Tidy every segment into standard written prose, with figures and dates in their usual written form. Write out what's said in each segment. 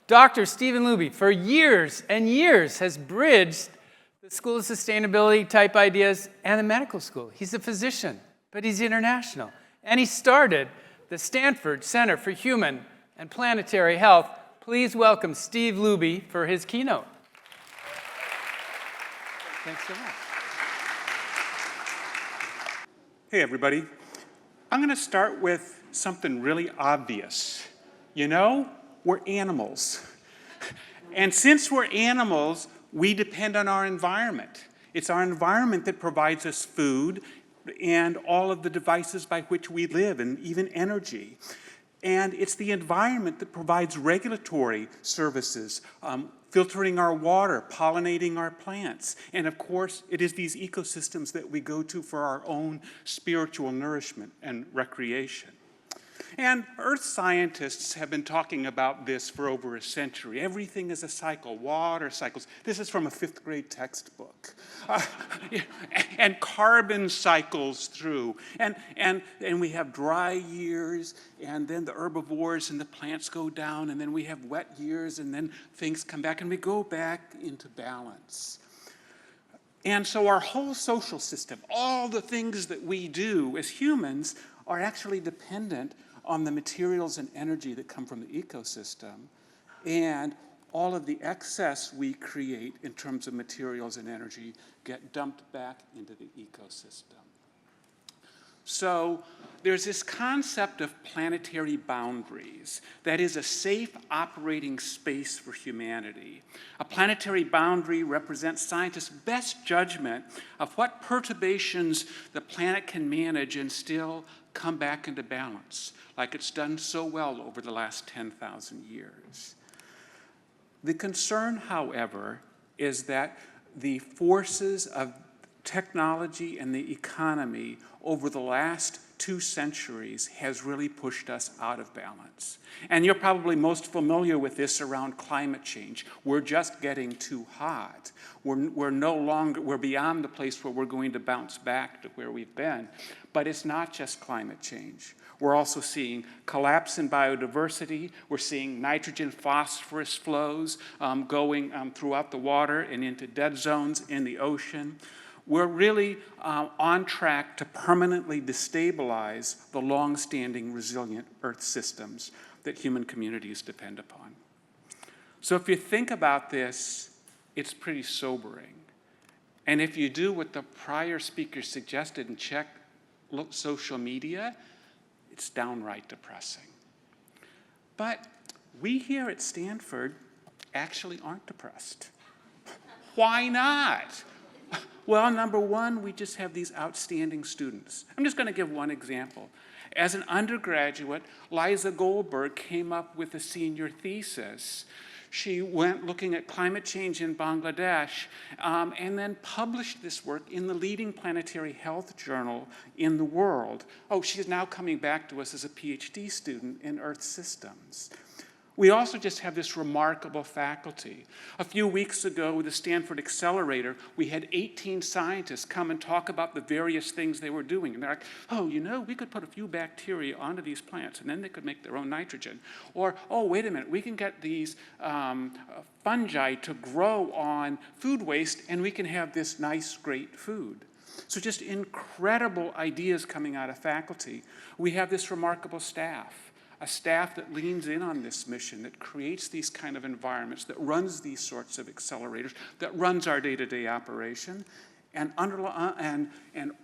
Dr. Stephen Luby, for years and years, has bridged the School of Sustainability type ideas and the medical school. He's a physician, but he's international. And he started the Stanford Center for Human and Planetary Health. Please welcome Steve Luby for his keynote. Thanks so much. Hey, everybody. I'm going to start with something really obvious. You know, we're animals. And since we're animals, we depend on our environment. It's our environment that provides us food and all of the devices by which we live, and even energy. And it's the environment that provides regulatory services, filtering our water, pollinating our plants. And of course, it is these ecosystems that we go to for our own spiritual nourishment and recreation. And earth scientists have been talking about this for over a century. Everything is a cycle, water cycles. This is from a 5th grade textbook. And carbon cycles through. And we have dry years, and then the herbivores and the plants go down, and then we have wet years, and then things come back, and we go back into balance. And so our whole social system, all the things that we do as humans, are actually dependent on the materials and energy that come from the ecosystem, and all of the excess we create in terms of materials and energy get dumped back into the ecosystem. So there's this concept of planetary boundaries. That is a safe operating space for humanity. A planetary boundary represents scientists' best judgment of what perturbations the planet can manage and still come back into balance, like it's done so well over the last 10,000 years. The concern, however, is that the forces of technology and the economy over the last 2 centuries has really pushed us out of balance. And you're probably most familiar with this around climate change. We're just getting too hot. We're beyond the place where we're going to bounce back to where we've been. But it's not just climate change. We're also seeing collapse in biodiversity. We're seeing nitrogen phosphorus flows going throughout the water and into dead zones in the ocean. We're really on track to permanently destabilize the long-standing resilient Earth systems that human communities depend upon. So if you think about this, it's pretty sobering. And if you do what the prior speaker suggested and check social media, it's downright depressing. But we here at Stanford actually aren't depressed. Why not? Well, number one, we just have these outstanding students. I'm just going to give one example. As an undergraduate, Liza Goldberg came up with a senior thesis. She went looking at climate change in Bangladesh and then published this work in the leading planetary health journal in the world. Oh, she's now coming back to us as a PhD student in Earth systems. We also just have this remarkable faculty. A few weeks ago with the Stanford Accelerator, we had 18 scientists come and talk about the various things they were doing. And they're like, oh, you know, we could put a few bacteria onto these plants, and then they could make their own nitrogen. Or, oh, wait a minute, we can get these fungi to grow on food waste, and we can have this nice, great food. So just incredible ideas coming out of faculty. We have this remarkable staff. A staff that leans in on this mission, that creates these kind of environments, that runs these sorts of accelerators, that runs our day-to-day operation. And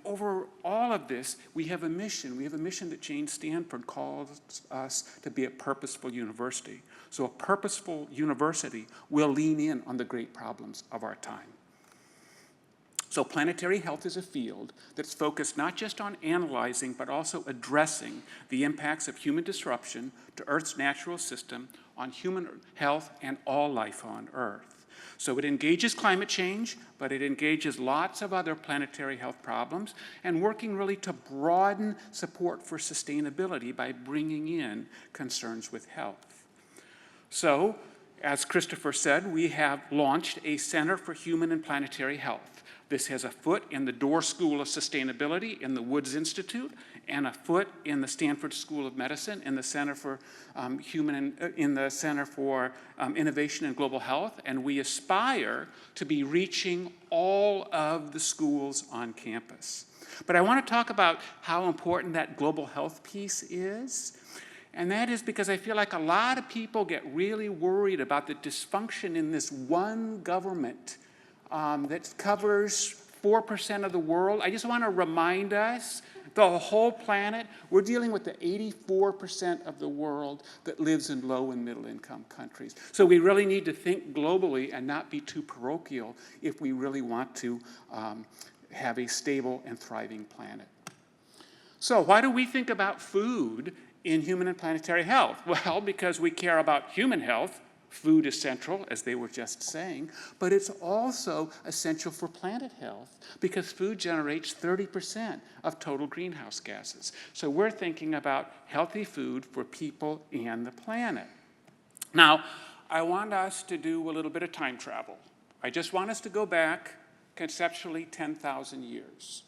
over all of this, we have a mission. We have a mission that Jane Stanford calls us to be a purposeful university. So a purposeful university will lean in on the great problems of our time. So planetary health is a field that's focused not just on analyzing, but also addressing the impacts of human disruption to Earth's natural system on human health and all life on Earth. So it engages climate change, but it engages lots of other planetary health problems, and working really to broaden support for sustainability by bringing in concerns with health. So, as Christopher said, we have launched a Center for Human and Planetary Health. This has a foot in the Dorr School of Sustainability in the Woods Institute, and a foot in the Stanford School of Medicine in the Center for Innovation and Global Health, and we aspire to be reaching all of the schools on campus. But I want to talk about how important that global health piece is. And that is because I feel like a lot of people get really worried about the dysfunction in this one government that covers 4% of the world. I just want to remind us, the whole planet, we're dealing with the 84% of the world that lives in low and middle income countries. So we really need to think globally and not be too parochial if we really want to have a stable and thriving planet. So why do we think about food in human and planetary health? Well, because we care about human health. Food is central, as they were just saying, but it's also essential for planet health because food generates 30% of total greenhouse gases. So we're thinking about healthy food for people and the planet. Now, I want us to do a little bit of time travel. I just want us to go back conceptually 10,000 years.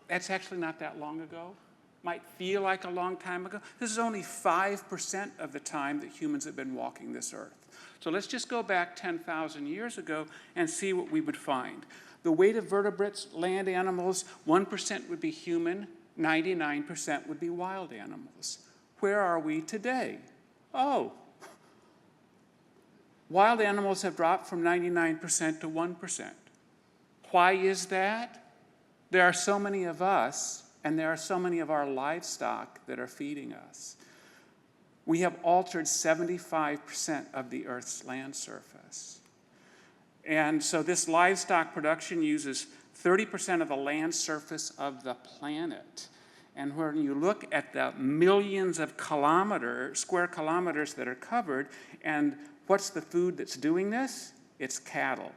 That's actually not that long ago. Might feel like a long time ago. This is only 5% of the time that humans have been walking this earth. So let's just go back 10,000 years ago and see what we would find. The weight of vertebrates, land animals, 1% would be human, 99% would be wild animals. Where are we today? Oh, wild animals have dropped from 99% to 1%. Why is that? There are so many of us, and there are so many of our livestock that are feeding us. We have altered 75% of the Earth's land surface. And so this livestock production uses 30% of the land surface of the planet. And when you look at the millions of square kilometers that are covered, and what's the food that's doing this? It's cattle.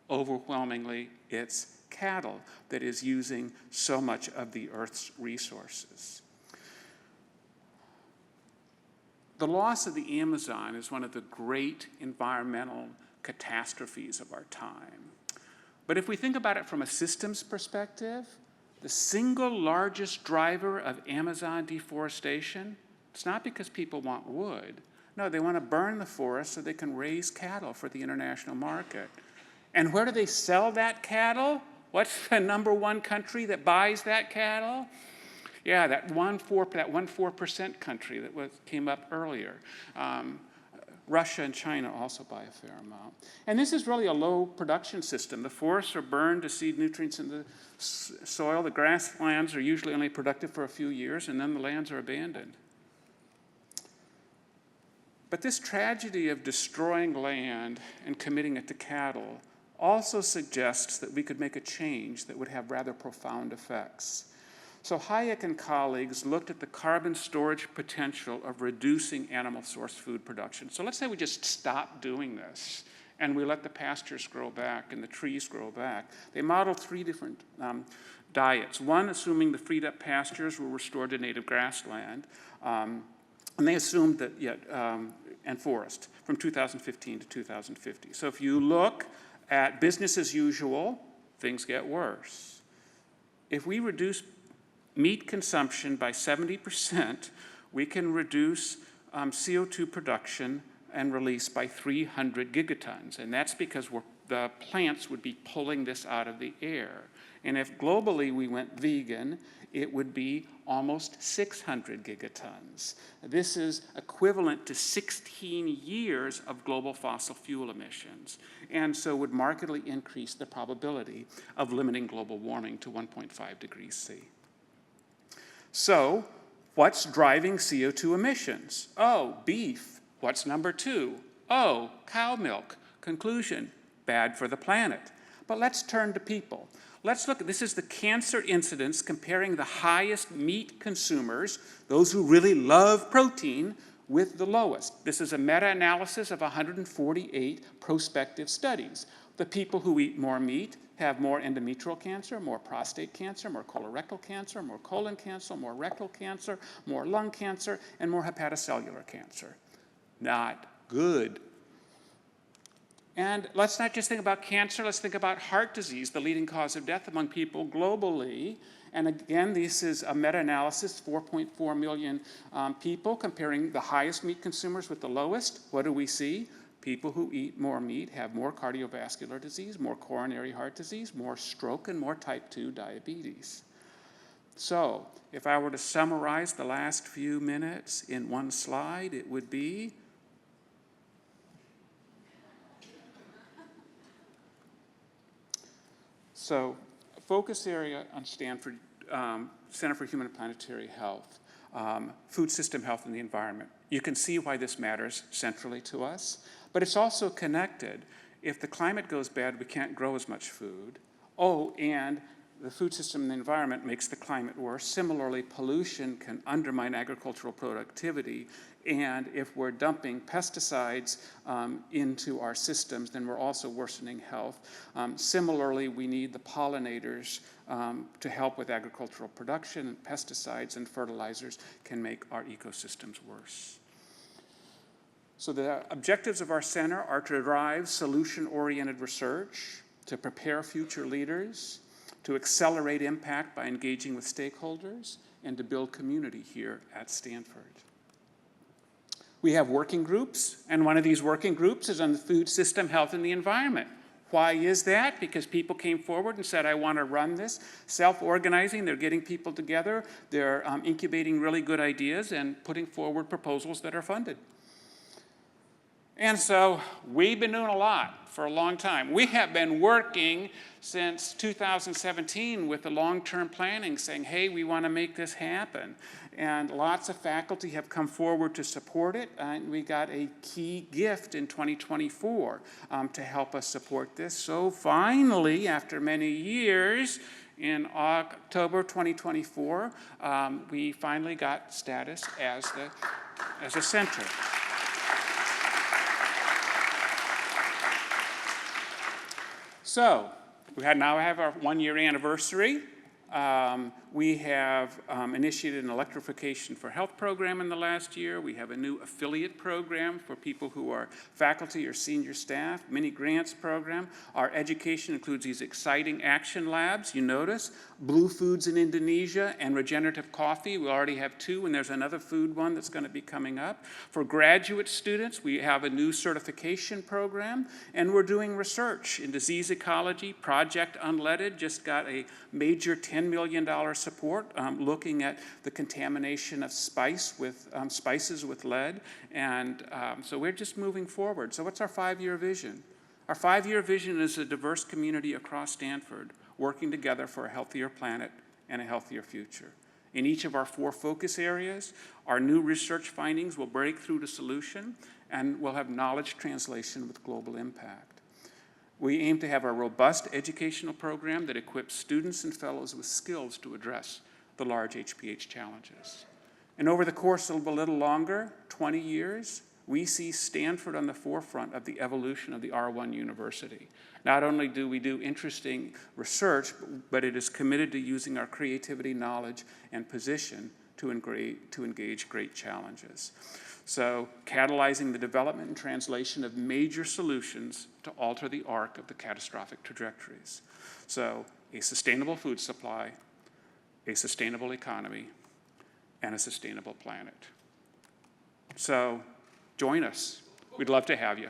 Overwhelmingly, it's cattle that is using so much of the Earth's resources. The loss of the Amazon is one of the great environmental catastrophes of our time. But if we think about it from a systems perspective, the single largest driver of Amazon deforestation, it's not because people want wood. No, they want to burn the forest so they can raise cattle for the international market. And where do they sell that cattle? What's the number one country that buys that cattle? Yeah, that 1% country that came up earlier. Russia and China also buy a fair amount. And this is really a low production system. The forests are burned to seed nutrients in the soil. The grasslands are usually only productive for a few years, and then the lands are abandoned. But this tragedy of destroying land and committing it to cattle also suggests that we could make a change that would have rather profound effects. So Hayek and colleagues looked at the carbon storage potential of reducing animal source food production. So let's say we just stop doing this and we let the pastures grow back and the trees grow back. They modeled 3 different diets. One, assuming the freed up pastures were restored to native grassland, and they assumed that, and forest, from 2015 to 2050. So if you look at business as usual, things get worse. If we reduce meat consumption by 70%, we can reduce CO2 production and release by 300 gigatons. And that's because the plants would be pulling this out of the air. And if globally we went vegan, it would be almost 600 gigatons. This is equivalent to 16 years of global fossil fuel emissions, and so would markedly increase the probability of limiting global warming to 1.5 degrees C. So, what's driving CO2 emissions? Oh, beef. What's number 2? Oh, cow milk. Conclusion, bad for the planet. But let's turn to people. Let's look, this is the cancer incidence comparing the highest meat consumers, those who really love protein, with the lowest. This is a meta-analysis of 148 prospective studies. The people who eat more meat have more endometrial cancer, more prostate cancer, more colorectal cancer, more colon cancer, more rectal cancer, more lung cancer, and more hepatocellular cancer. Not good. And let's not just think about cancer, let's think about heart disease, the leading cause of death among people globally. And again, this is a meta-analysis, 4.4 million people comparing the highest meat consumers with the lowest. What do we see? People who eat more meat have more cardiovascular disease, more coronary heart disease, more stroke, and more type 2 diabetes. So, if I were to summarize the last few minutes in one slide, it would be, so, focus area on Stanford Center for Human and Planetary Health, food system health and the environment. You can see why this matters centrally to us, but it's also connected. If the climate goes bad, we can't grow as much food. Oh, and the food system and the environment makes the climate worse. Similarly, pollution can undermine agricultural productivity, and if we're dumping pesticides into our systems, then we're also worsening health. Similarly, we need the pollinators to help with agricultural production, and pesticides and fertilizers can make our ecosystems worse. So the objectives of our center are to drive solution-oriented research, to prepare future leaders, to accelerate impact by engaging with stakeholders, and to build community here at Stanford. We have working groups, and one of these working groups is on the food system, health, and the environment. Why is that? Because people came forward and said, I want to run this. Self-organizing, they're getting people together, they're incubating really good ideas and putting forward proposals that are funded. And so we've been doing a lot for a long time. We have been working since 2017 with the long-term planning, saying, hey, we want to make this happen. And lots of faculty have come forward to support it, and we got a key gift in 2024 to help us support this. So finally, after many years, in October 2024, we finally got status as a center. So, we now have our one-year anniversary. We have initiated an electrification for health program in the last year. We have a new affiliate program for people who are faculty or senior staff, mini grants program. Our education includes these exciting action labs, you notice, Blue Foods in Indonesia and regenerative coffee. We already have 2, and there's another food one that's going to be coming up. For graduate students, we have a new certification program, and we're doing research in disease ecology. Project Unleaded just got a major $10 million support looking at the contamination of spices with lead. And so we're just moving forward. So what's our 5-year vision? Our 5-year vision is a diverse community across Stanford working together for a healthier planet and a healthier future. In each of our 4 focus areas, our new research findings will break through to solution, and we'll have knowledge translation with global impact. We aim to have a robust educational program that equips students and fellows with skills to address the large HPH challenges. And over the course of a little longer, 20 years, we see Stanford on the forefront of the evolution of the R1 University. Not only do we do interesting research, but it is committed to using our creativity, knowledge, and position to engage great challenges. So, catalyzing the development and translation of major solutions to alter the arc of the catastrophic trajectories. So, a sustainable food supply, a sustainable economy, and a sustainable planet. So, join us. We'd love to have you.